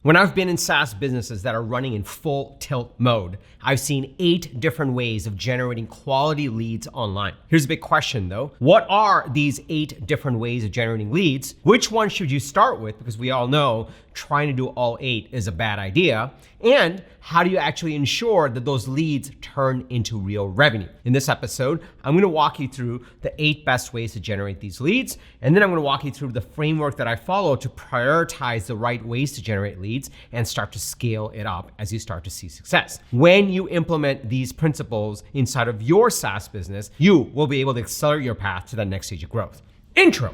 When I've been in SaaS businesses that are running in full tilt mode, I've seen 8 different ways of generating quality leads online. Here's a big question though. What are these 8 different ways of generating leads? Which one should you start with? Because we all know trying to do all 8 is a bad idea. And how do you actually ensure that those leads turn into real revenue? In this episode, I'm gonna walk you through the 8 best ways to generate these leads. And then I'm gonna walk you through the framework that I follow to prioritize the right ways to generate leads and start to scale it up as you start to see success. When you implement these principles inside of your SaaS business, you will be able to accelerate your path to that next stage of growth. Intro.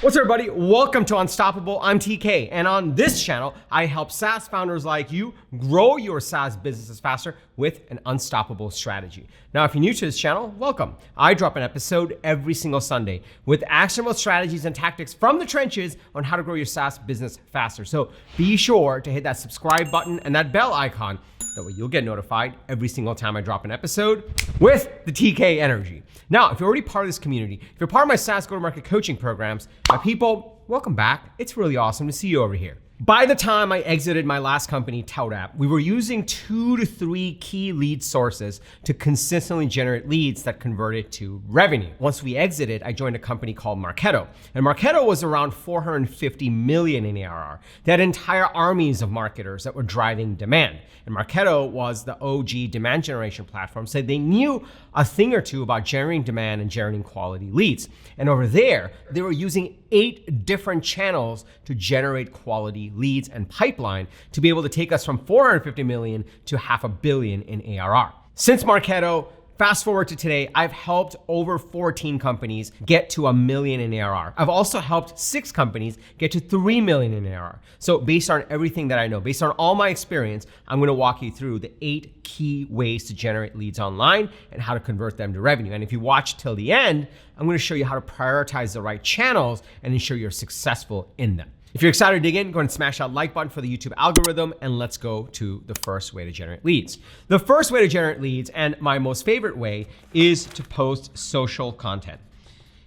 What's up, everybody? Welcome to Unstoppable. I'm TK, and on this channel, I help SaaS founders like you grow your SaaS businesses faster with an unstoppable strategy. Now, if you're new to this channel, welcome. I drop an episode every single Sunday with actionable strategies and tactics from the trenches on how to grow your SaaS business faster. So be sure to hit that subscribe button and that bell icon. That way you'll get notified every single time I drop an episode with the TK energy. Now, if you're already part of this community, if you're part of my SaaS go-to-market coaching programs, my people, welcome back. It's really awesome to see you over here. By the time I exited my last company, ToutApp, we were using 2 to 3 key lead sources to consistently generate leads that converted to revenue. Once we exited, I joined a company called Marketo. And Marketo was around 450 million in ARR. They had entire armies of marketers that were driving demand. And Marketo was the OG demand generation platform, so they knew a thing or two about generating demand and generating quality leads. And over there, they were using 8 different channels to generate quality leads and pipeline to be able to take us from 450 million to $500 million in ARR. Since Marketo, fast forward to today, I've helped over 14 companies get to $1 million in ARR. I've also helped 6 companies get to $3 million in ARR. So based on everything that I know, based on all my experience, I'm gonna walk you through the 8 key ways to generate leads online and how to convert them to revenue. And if you watch till the end, I'm gonna show you how to prioritize the right channels and ensure you're successful in them. If you're excited to dig in, go ahead and smash that like button for the YouTube algorithm, and let's go to the first way to generate leads. The first way to generate leads, and my most favorite way, is to post social content.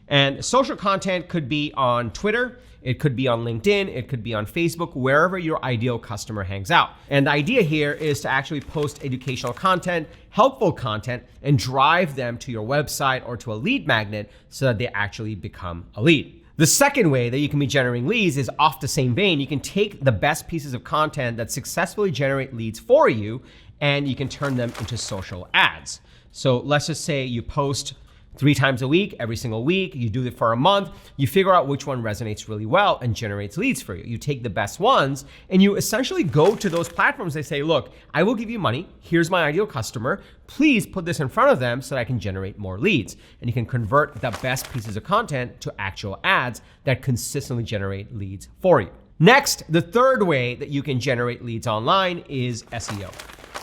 And social content could be on Twitter, it could be on LinkedIn, it could be on Facebook, wherever your ideal customer hangs out. And the idea here is to actually post educational content, helpful content, and drive them to your website or to a lead magnet so that they actually become a lead. The second way that you can be generating leads is off the same vein. You can take the best pieces of content that successfully generate leads for you, and you can turn them into social ads. So let's just say you post 3 times a week, every single week, you do it for a month, you figure out which one resonates really well and generates leads for you. You take the best ones and you essentially go to those platforms. They say, look, I will give you money. Here's my ideal customer. Please put this in front of them so that I can generate more leads. And you can convert the best pieces of content to actual ads that consistently generate leads for you. Next, the third way that you can generate leads online is SEO.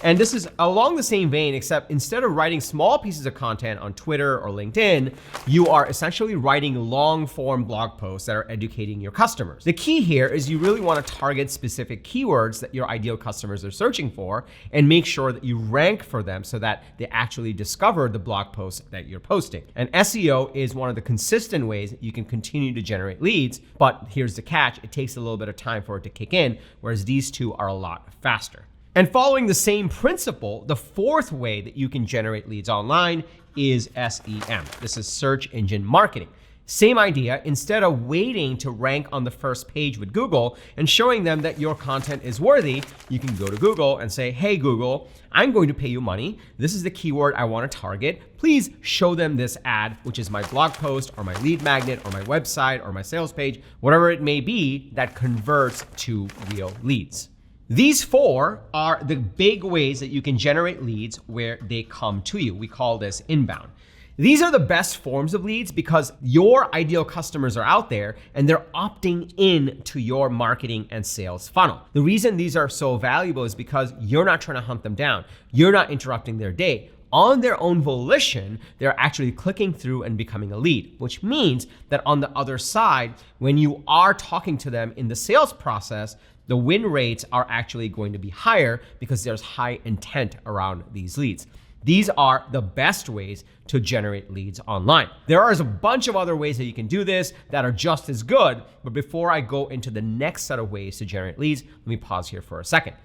And this is along the same vein, except instead of writing small pieces of content on Twitter or LinkedIn, you are essentially writing long form blog posts that are educating your customers. The key here is you really want to target specific keywords that your ideal customers are searching for and make sure that you rank for them so that they actually discover the blog posts that you're posting. And SEO is one of the consistent ways that you can continue to generate leads, but here's the catch, it takes a little bit of time for it to kick in, whereas these two are a lot faster. And following the same principle, the fourth way that you can generate leads online is SEM. This is search engine marketing. Same idea, instead of waiting to rank on the first page with Google and showing them that your content is worthy, you can go to Google and say, hey Google, I'm going to pay you money. This is the keyword I want to target. Please show them this ad, which is my blog post or my lead magnet or my website or my sales page, whatever it may be that converts to real leads. These 4 are the big ways that you can generate leads where they come to you. We call this inbound. These are the best forms of leads because your ideal customers are out there and they're opting in to your marketing and sales funnel. The reason these are so valuable is because you're not trying to hunt them down. You're not interrupting their day. On their own volition, they're actually clicking through and becoming a lead, which means that on the other side, when you are talking to them in the sales process, the win rates are actually going to be higher because there's high intent around these leads. These are the best ways to generate leads online. There are a bunch of other ways that you can do this that are just as good, but before I go into the next set of ways to generate leads, let me pause here for a second.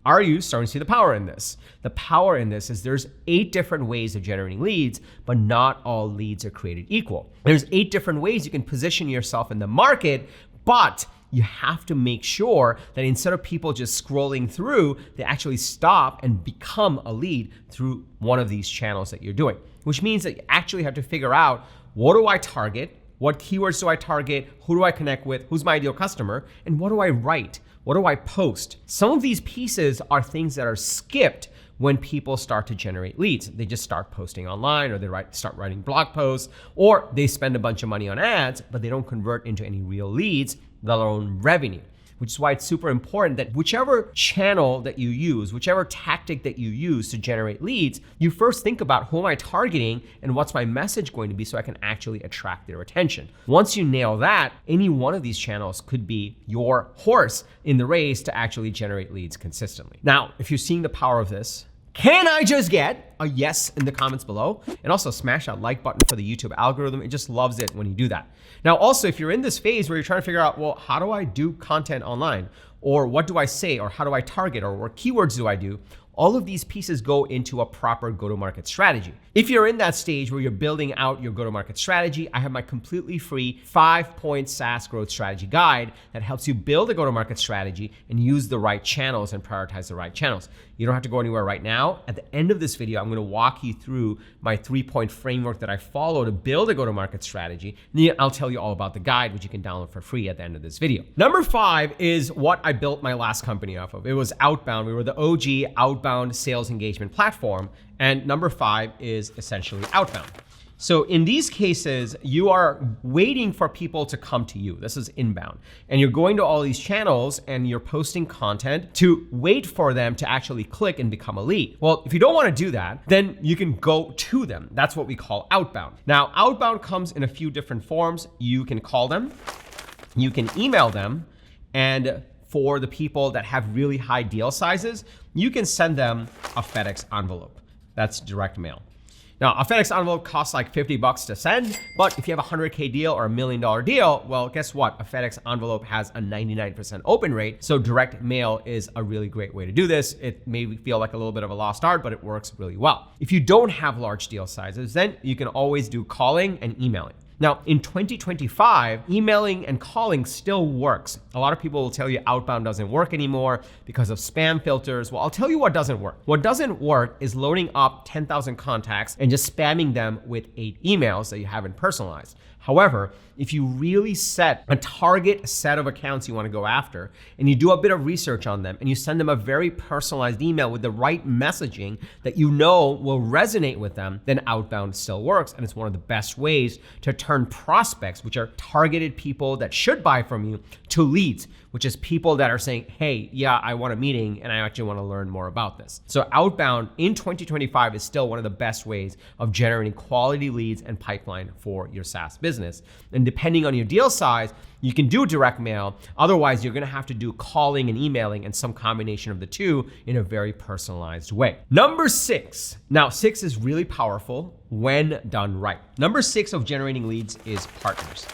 Are you starting to see the power in this? The power in this is there's 8 different ways of generating leads, but not all leads are created equal. There's 8 different ways you can position yourself in the market, but you have to make sure that instead of people just scrolling through, they actually stop and become a lead through one of these channels that you're doing, which means that you actually have to figure out, what do I target? What keywords do I target? Who do I connect with? Who's my ideal customer? And what do I write? What do I post? Some of these pieces are things that are skipped when people start to generate leads. They just start posting online, or they start writing blog posts, or they spend a bunch of money on ads, but they don't convert into any real leads, let alone revenue. Which is why it's super important that whichever channel that you use, whichever tactic that you use to generate leads, you first think about, who am I targeting and what's my message going to be so I can actually attract their attention. Once you nail that, any one of these channels could be your horse in the race to actually generate leads consistently. Now, if you're seeing the power of this, can I just get a yes in the comments below? And also smash that like button for the YouTube algorithm. It just loves it when you do that. Now, also, if you're in this phase where you're trying to figure out, well, how do I do content online? Or what do I say? Or how do I target? Or what keywords do I do? All of these pieces go into a proper go-to-market strategy. If you're in that stage where you're building out your go-to-market strategy, I have my completely free 5-point SaaS growth strategy guide that helps you build a go-to-market strategy and use the right channels and prioritize the right channels. You don't have to go anywhere right now. At the end of this video, I'm gonna walk you through my 3-point framework that I follow to build a go-to-market strategy. And then I'll tell you all about the guide, which you can download for free at the end of this video. Number 5 is what I built my last company off of. It was Outbound. We were the OG Outbound sales engagement platform. And number 5 is essentially Outbound. So in these cases, you are waiting for people to come to you. This is inbound. And you're going to all these channels and you're posting content to wait for them to actually click and become a lead. Well, if you don't want to do that, then you can go to them. That's what we call outbound. Now, outbound comes in a few different forms. You can call them, you can email them, and for the people that have really high deal sizes, you can send them a FedEx envelope. That's direct mail. Now, a FedEx envelope costs like $50 to send, but if you have a 100K deal or $1 million deal, well, guess what? A FedEx envelope has a 99% open rate, so direct mail is a really great way to do this. It may feel like a little bit of a lost art, but it works really well. If you don't have large deal sizes, then you can always do calling and emailing. Now, in 2025, emailing and calling still works. A lot of people will tell you outbound doesn't work anymore because of spam filters. Well, I'll tell you what doesn't work. What doesn't work is loading up 10,000 contacts and just spamming them with 8 emails that you haven't personalized. However, if you really set a target set of accounts you want to go after, and you do a bit of research on them, and you send them a very personalized email with the right messaging that you know will resonate with them, then outbound still works. And it's one of the best ways to turn prospects, which are targeted people that should buy from you, to leads, which is people that are saying, hey, yeah, I want a meeting and I actually want to learn more about this. So outbound in 2025 is still one of the best ways of generating quality leads and pipeline for your SaaS business. And depending on your deal size, you can do direct mail. Otherwise, you're gonna have to do calling and emailing and some combination of the two in a very personalized way. Number 6. Now, 6 is really powerful when done right. Number 6 of generating leads is partners.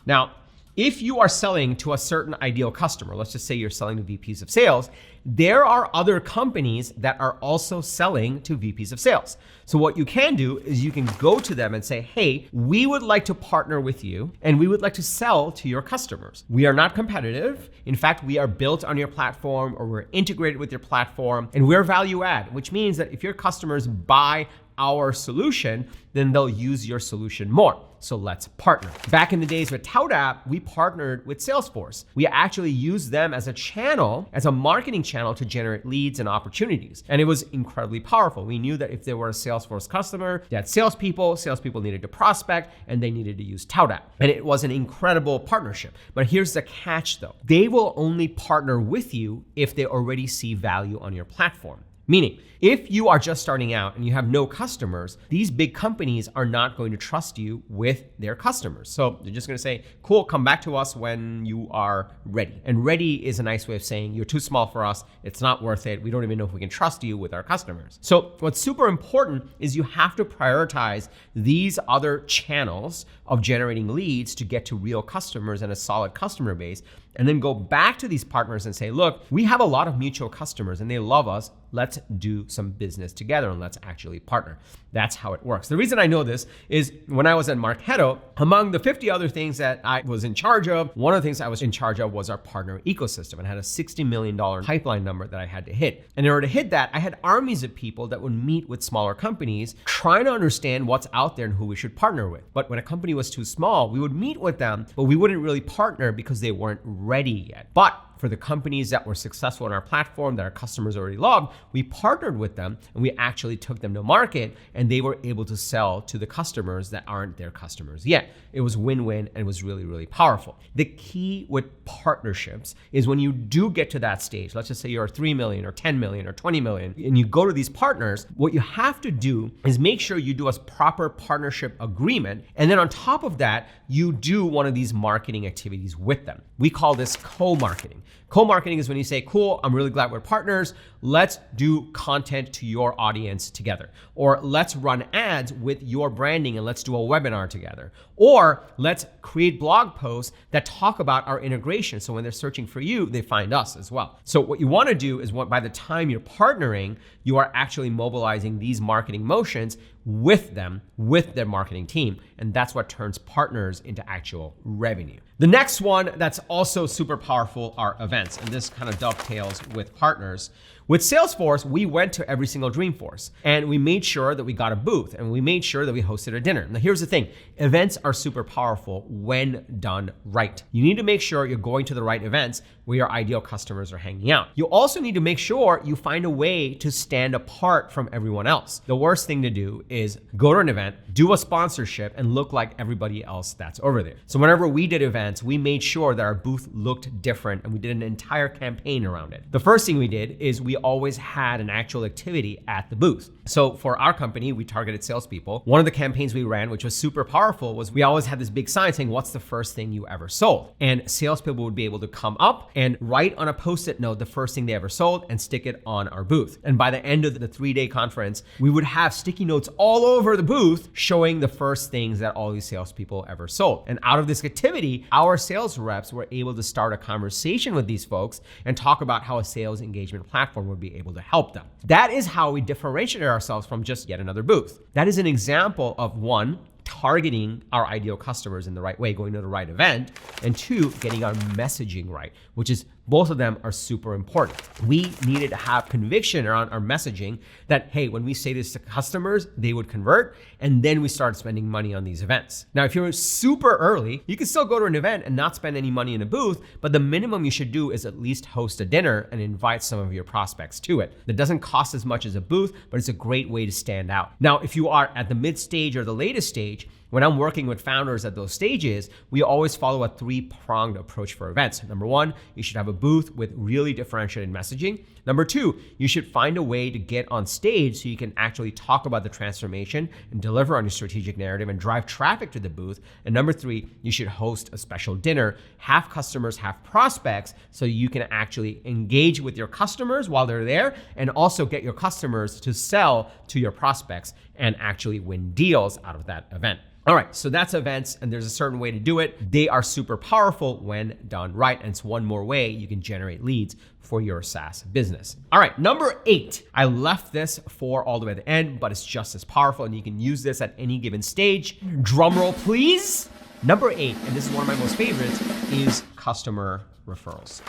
Now, if you are selling to a certain ideal customer, let's just say you're selling to VPs of sales, there are other companies that are also selling to VPs of sales. So what you can do is you can go to them and say, hey, we would like to partner with you and we would like to sell to your customers. We are not competitive. In fact, we are built on your platform, or we're integrated with your platform, and we're value add, which means that if your customers buy our solution, then they'll use your solution more. So let's partner. Back in the days with ToutApp, we partnered with Salesforce. We actually used them as a channel, as a marketing channel to generate leads and opportunities. And it was incredibly powerful. We knew that if they were a Salesforce customer, they had salespeople needed to prospect, and they needed to use ToutApp. And it was an incredible partnership. But here's the catch though. They will only partner with you if they already see value on your platform. Meaning, if you are just starting out and you have no customers, these big companies are not going to trust you with their customers. So they're just going to say, cool, come back to us when you are ready. And ready is a nice way of saying you're too small for us. It's not worth it. We don't even know if we can trust you with our customers. So what's super important is you have to prioritize these other channels of generating leads to get to real customers and a solid customer base, and then go back to these partners and say, look, we have a lot of mutual customers and they love us. Let's do some business together and let's actually partner. That's how it works. The reason I know this is when I was at Marketo, among the 50 other things that I was in charge of, one of the things I was in charge of was our partner ecosystem, and had a $60 million pipeline number that I had to hit. And in order to hit that, I had armies of people that would meet with smaller companies trying to understand what's out there and who we should partner with. But when a company was too small, we would meet with them, but we wouldn't really partner because they weren't ready yet. But for the companies that were successful in our platform that our customers already loved, we partnered with them and we actually took them to market, and they were able to sell to the customers that aren't their customers yet. It was win-win and it was really, really powerful. The key with partnerships is when you do get to that stage, let's just say you're 3 million or 10 million or 20 million, and you go to these partners, what you have to do is make sure you do a proper partnership agreement. And then on top of that, you do one of these marketing activities with them. We call this co-marketing. Co-marketing is when you say, cool, I'm really glad we're partners. Let's do content to your audience together. Or let's run ads with your branding and let's do a webinar together. Or let's create blog posts that talk about our integration. So when they're searching for you, they find us as well. So what you want to do is by the time you're partnering, you are actually mobilizing these marketing motions with them, with their marketing team. And that's what turns partners into actual revenue. The next one that's also super powerful are events. And this kind of dovetails with partners. With Salesforce, we went to every single Dreamforce and we made sure that we got a booth and we made sure that we hosted a dinner. Now, here's the thing. Events are super powerful when done right. You need to make sure you're going to the right events where your ideal customers are hanging out. You also need to make sure you find a way to stand apart from everyone else. The worst thing to do is go to an event, do a sponsorship, and look like everybody else that's over there. So whenever we did events, we made sure that our booth looked different and we did an entire campaign around it. The first thing we did is we always had an actual activity at the booth. So for our company, we targeted salespeople. One of the campaigns we ran, which was super powerful, was we always had this big sign saying, what's the first thing you ever sold? And salespeople would be able to come up and write on a Post-it note the first thing they ever sold and stick it on our booth. And by the end of the 3-day conference, we would have sticky notes all over the booth showing the first things that all these salespeople ever sold. And out of this activity, our sales reps were able to start a conversation with these folks and talk about how a sales engagement platform would be able to help them. That is how we differentiate ourselves from just yet another booth. That is an example of one, targeting our ideal customers in the right way, going to the right event, and two, getting our messaging right, which is both of them are super important. We needed to have conviction around our messaging that, hey, when we say this to customers, they would convert, and then we started spending money on these events. Now, if you're super early, you can still go to an event and not spend any money in a booth, but the minimum you should do is at least host a dinner and invite some of your prospects to it. That doesn't cost as much as a booth, but it's a great way to stand out. Now, if you are at the mid stage or the latest stage, when I'm working with founders at those stages, we always follow a 3-pronged approach for events. Number one, you should have a booth with really differentiated messaging. Number two, you should find a way to get on stage so you can actually talk about the transformation and deliver on your strategic narrative and drive traffic to the booth. And number three, you should host a special dinner, have customers, have prospects, so you can actually engage with your customers while they're there and also get your customers to sell to your prospects and actually win deals out of that event. All right, so that's events, and there's a certain way to do it. They are super powerful when done right, and it's one more way you can generate leads for your SaaS business. All right, number 8. I left this for all the way to the end, but it's just as powerful, and you can use this at any given stage. Drum roll, please. Number 8, and this is one of my most favorites, is customer referrals.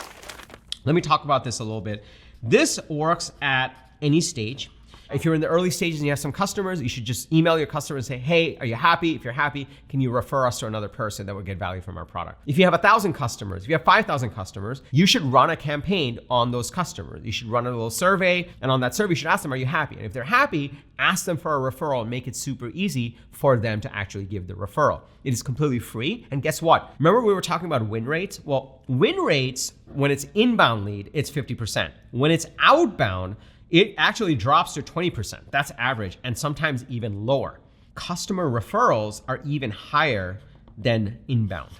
Let me talk about this a little bit. This works at any stage. If you're in the early stages and you have some customers, you should just email your customer and say, hey, are you happy? If you're happy, can you refer us to another person that would get value from our product? If you have 1,000 customers, if you have 5,000 customers, you should run a campaign on those customers. You should run a little survey, and on that survey, you should ask them, are you happy? And if they're happy, ask them for a referral and make it super easy for them to actually give the referral. It is completely free. And guess what? Remember we were talking about win rates? Well, win rates, when it's inbound lead, it's 50%. When it's outbound, it actually drops to 20%. That's average, and sometimes even lower. Customer referrals are even higher than inbound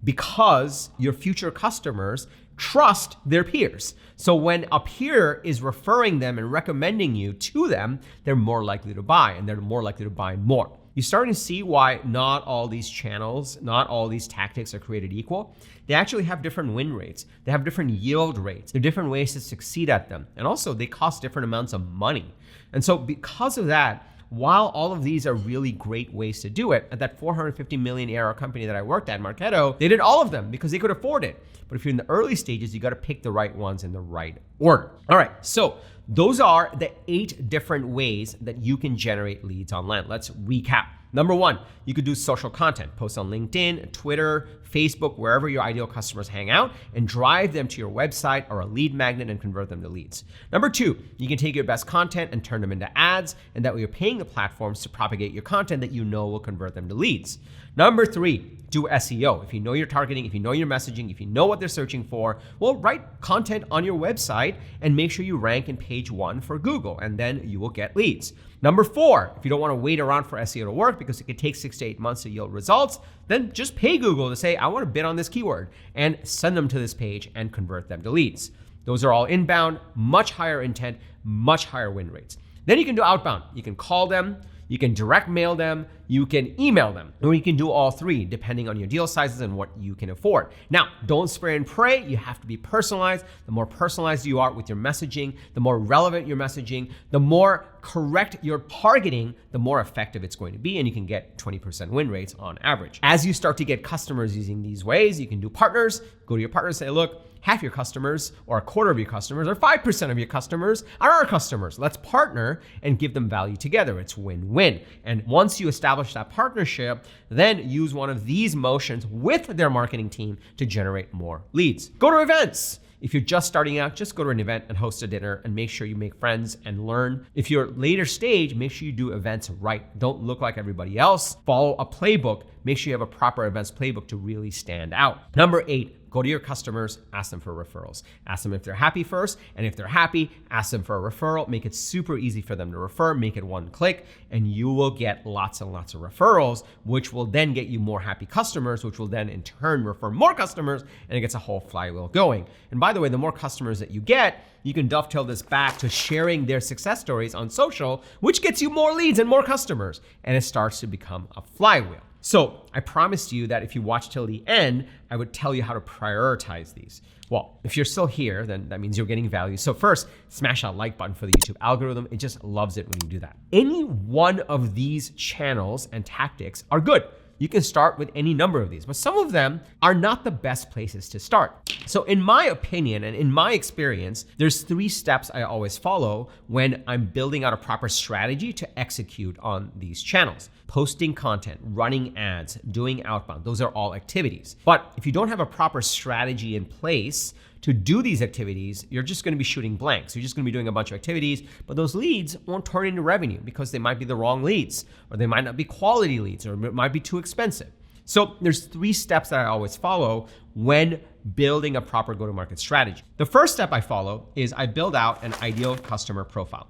because your future customers trust their peers. So when a peer is referring them and recommending you to them, they're more likely to buy, and they're more likely to buy more. You're starting to see why not all these channels, not all these tactics are created equal. They actually have different win rates. They have different yield rates. There are different ways to succeed at them. And also they cost different amounts of money. And so because of that, while all of these are really great ways to do it, at that 450 million ARR company that I worked at, Marketo, they did all of them because they could afford it. But if you're in the early stages, you got to pick the right ones in the right order. All right, so those are the 8 different ways that you can generate leads online. Let's recap. Number 1, you could do social content, post on LinkedIn, Twitter, Facebook, wherever your ideal customers hang out, and drive them to your website or a lead magnet and convert them to leads. Number 2, you can take your best content and turn them into ads, and that way you're paying the platforms to propagate your content that you know will convert them to leads. Number 3, do SEO. If you know your targeting, if you know your messaging, if you know what they're searching for, well, write content on your website and make sure you rank in page 1 for Google, and then you will get leads. Number 4, if you don't want to wait around for SEO to work because it could take 6 to 8 months to yield results, then just pay Google to say, I want to bid on this keyword, and send them to this page and convert them to leads. Those are all inbound, much higher intent, much higher win rates. Then you can do outbound. You can call them, you can direct mail them, you can email them, or you can do all 3 depending on your deal sizes and what you can afford. Now, don't spray and pray. You have to be personalized. The more personalized you are with your messaging, the more relevant your messaging, the more correct your targeting, the more effective it's going to be, and you can get 20% win rates on average. As you start to get customers using these ways, you can do partners. Go to your partners, say, look, half your customers or a quarter of your customers or 5% of your customers are our customers. Let's partner and give them value together. It's win-win. And once you establish that partnership, then use one of these motions with their marketing team to generate more leads. Go to events. If you're just starting out, just go to an event and host a dinner and make sure you make friends and learn. If you're later stage, make sure you do events right. Don't look like everybody else. Follow a playbook. Make sure you have a proper events playbook to really stand out. Number 8, go to your customers, ask them for referrals. Ask them if they're happy first, and if they're happy, ask them for a referral. Make it super easy for them to refer, make it one click, and you will get lots and lots of referrals, which will then get you more happy customers, which will then in turn refer more customers, and it gets a whole flywheel going. And by the way, the more customers that you get, you can dovetail this back to sharing their success stories on social, which gets you more leads and more customers, and it starts to become a flywheel. So I promised you that if you watch till the end, I would tell you how to prioritize these. Well, if you're still here, then that means you're getting value. So first, smash that like button for the YouTube algorithm. It just loves it when you do that. Any one of these channels and tactics are good. You can start with any number of these, but some of them are not the best places to start. So in my opinion and in my experience, there's 3 steps I always follow when I'm building out a proper strategy to execute on these channels. Posting content, running ads, doing outbound, those are all activities. But if you don't have a proper strategy in place to do these activities, you're just gonna be shooting blanks. You're just gonna be doing a bunch of activities, but those leads won't turn into revenue because they might be the wrong leads, or they might not be quality leads, or it might be too expensive. So there's 3 steps that I always follow when building a proper go-to-market strategy. The first step I follow is I build out an ideal customer profile.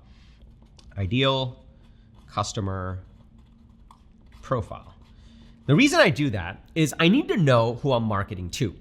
Ideal customer profile. The reason I do that is I need to know who I'm marketing to.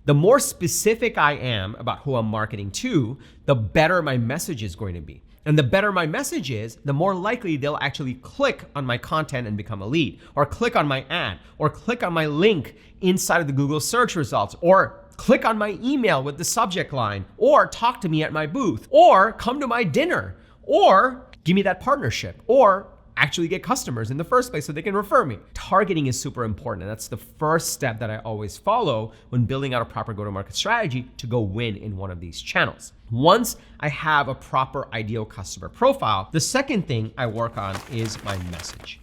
The more specific I am about who I'm marketing to, the better my message is going to be. And the better my message is, the more likely they'll actually click on my content and become a lead, or click on my ad, or click on my link inside of the Google search results, or click on my email with the subject line, or talk to me at my booth, or come to my dinner, or give me that partnership, or actually get customers in the first place so they can refer me. Targeting is super important, and that's the first step that I always follow when building out a proper go-to-market strategy to go win in one of these channels. Once I have a proper ideal customer profile, the second thing I work on is my message.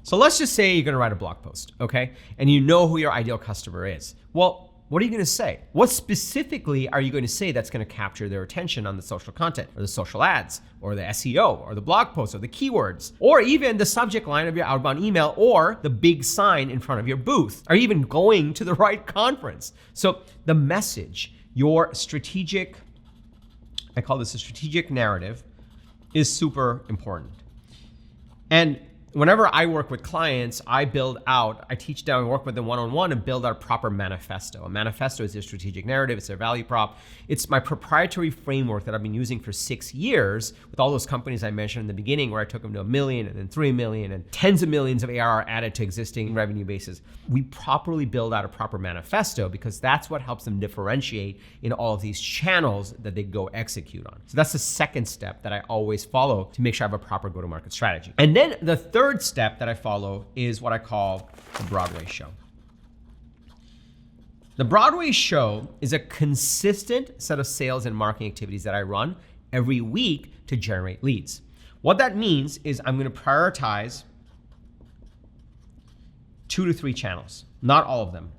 So let's just say you're gonna write a blog post, okay? And you know who your ideal customer is. Well, what are you gonna say? What specifically are you going to say that's gonna capture their attention on the social content, or the social ads, or the SEO, or the blog post, or the keywords, or even the subject line of your outbound email, or the big sign in front of your booth, or even going to the right conference? So the message, your strategic, I call this a strategic narrative is super important. And whenever I work with clients, I teach them, I work with them one-on-one and build out a proper manifesto. A manifesto is their strategic narrative, it's their value prop. It's my proprietary framework that I've been using for 6 years with all those companies I mentioned in the beginning where I took them to $1 million and then $3 million and tens of millions of ARR added to existing revenue bases. We properly build out a proper manifesto because that's what helps them differentiate in all of these channels that they go execute on. So that's the second step that I always follow to make sure I have a proper go-to-market strategy. And then the third step that I follow is what I call the Broadway show. The Broadway show is a consistent set of sales and marketing activities that I run every week to generate leads. What that means is I'm going to prioritize 2 to 3 channels, not all of them.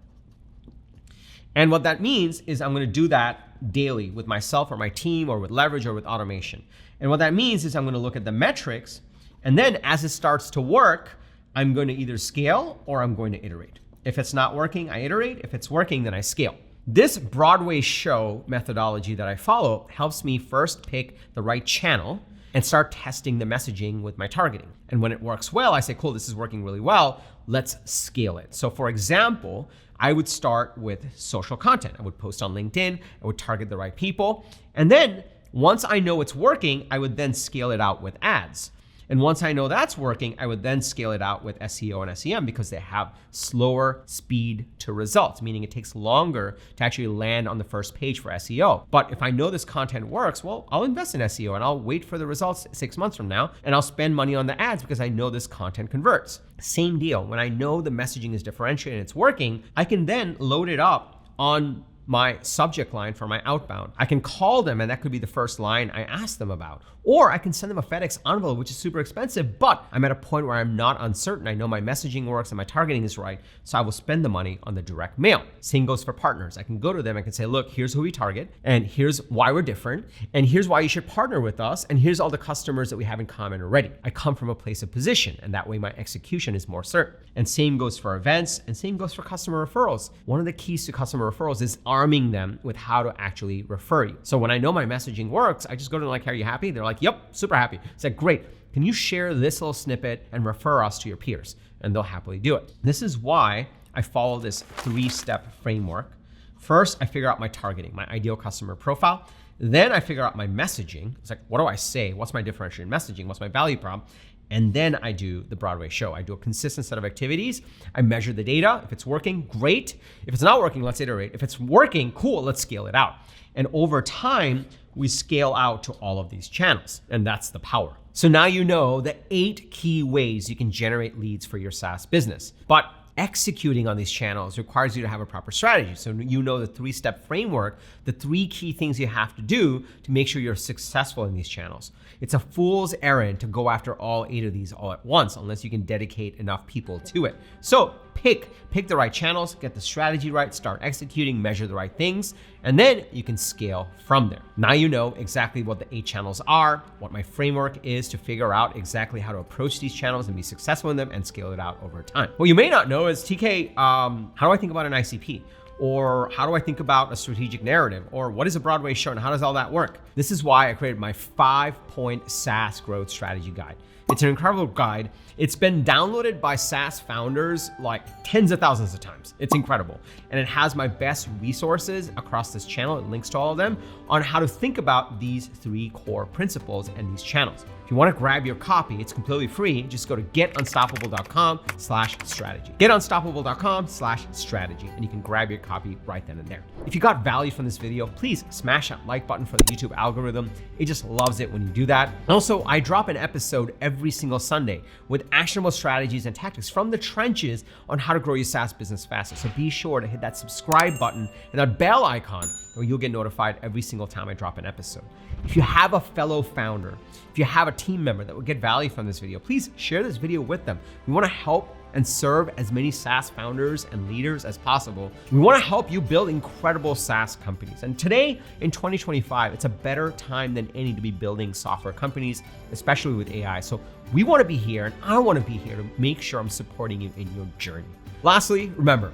And what that means is I'm going to do that daily with myself or my team or with leverage or with automation. And what that means is I'm going to look at the metrics, and then as it starts to work, I'm going to either scale or I'm going to iterate. If it's not working, I iterate. If it's working, then I scale. This Broadway show methodology that I follow helps me first pick the right channel and start testing the messaging with my targeting. And when it works well, I say, cool, this is working really well. Let's scale it. So for example, I would start with social content. I would post on LinkedIn. I would target the right people. And then once I know it's working, I would then scale it out with ads. And once I know that's working, I would then scale it out with SEO and SEM because they have slower speed to results, meaning it takes longer to actually land on the first page for SEO. But if I know this content works, well, I'll invest in SEO and I'll wait for the results 6 months from now, and I'll spend money on the ads because I know this content converts. Same deal. When I know the messaging is differentiated and it's working, I can then load it up on my subject line for my outbound. I can call them and that could be the first line I ask them about. Or I can send them a FedEx envelope, which is super expensive, but I'm at a point where I'm not uncertain. I know my messaging works and my targeting is right, so I will spend the money on the direct mail. Same goes for partners. I can go to them, I can say, look, here's who we target, and here's why we're different, and here's why you should partner with us, and here's all the customers that we have in common already. I come from a place of position, and that way my execution is more certain. And same goes for events, and same goes for customer referrals. One of the keys to customer referrals is arming them with how to actually refer you. So when I know my messaging works, I just go to them like, are you happy? They're like, yep, super happy. It's like, great. Can you share this little snippet and refer us to your peers? And they'll happily do it. This is why I follow this 3-step framework. First, I figure out my targeting, my ideal customer profile. Then I figure out my messaging. It's like, what do I say? What's my differentiated messaging? What's my value prop? And then I do the Broadway show. I do a consistent set of activities. I measure the data. If it's working, great. If it's not working, let's iterate. If it's working, cool, let's scale it out. And over time, we scale out to all of these channels. And that's the power. So now you know the 8 key ways you can generate leads for your SaaS business. But executing on these channels requires you to have a proper strategy. So you know the 3-step framework, the 3 key things you have to do to make sure you're successful in these channels. It's a fool's errand to go after all 8 of these all at once unless you can dedicate enough people to it. So pick the right channels, get the strategy right, start executing, measure the right things, and then you can scale from there. Now you know exactly what the 8 channels are, what my framework is to figure out exactly how to approach these channels and be successful in them and scale it out over time. What you may not know is, TK, how do I think about an ICP? Or how do I think about a strategic narrative? Or what is a Broadway show and how does all that work? This is why I created my 5-point SaaS growth strategy guide. It's an incredible guide. It's been downloaded by SaaS founders like tens of thousands of times. It's incredible. And it has my best resources across this channel. It links to all of them on how to think about these 3 core principles and these channels. If you want to grab your copy, it's completely free. Just go to getunstoppable.com/strategy. Getunstoppable.com/strategy, and you can grab your copy right then and there. If you got value from this video, please smash that like button for the YouTube algorithm. It just loves it when you do that. Also, I drop an episode every single Sunday with actionable strategies and tactics from the trenches on how to grow your SaaS business faster. So be sure to hit that subscribe button and that bell icon, or you'll get notified every single time I drop an episode. If you have a fellow founder, if you have a team member that would get value from this video, please share this video with them. We want to help and serve as many SaaS founders and leaders as possible. We want to help you build incredible SaaS companies. And today in 2025, it's a better time than any to be building software companies, especially with AI. So we want to be here, and I want to be here to make sure I'm supporting you in your journey. Lastly, remember,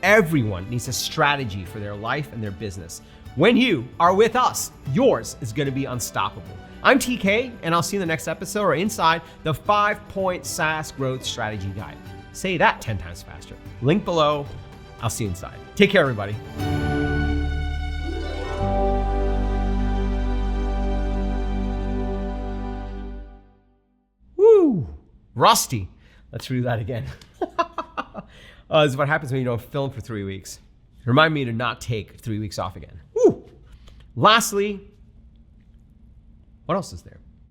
everyone needs a strategy for their life and their business. When you are with us, yours is going to be unstoppable. I'm TK, and I'll see you in the next episode or inside the 5-point SaaS growth strategy guide. Say that 10 times faster. Link below. I'll see you inside. Take care, everybody. Woo! Rusty. Let's redo that again. This is what happens when you don't film for 3 weeks. Remind me to not take 3 weeks off again. Woo! Lastly, what else is there?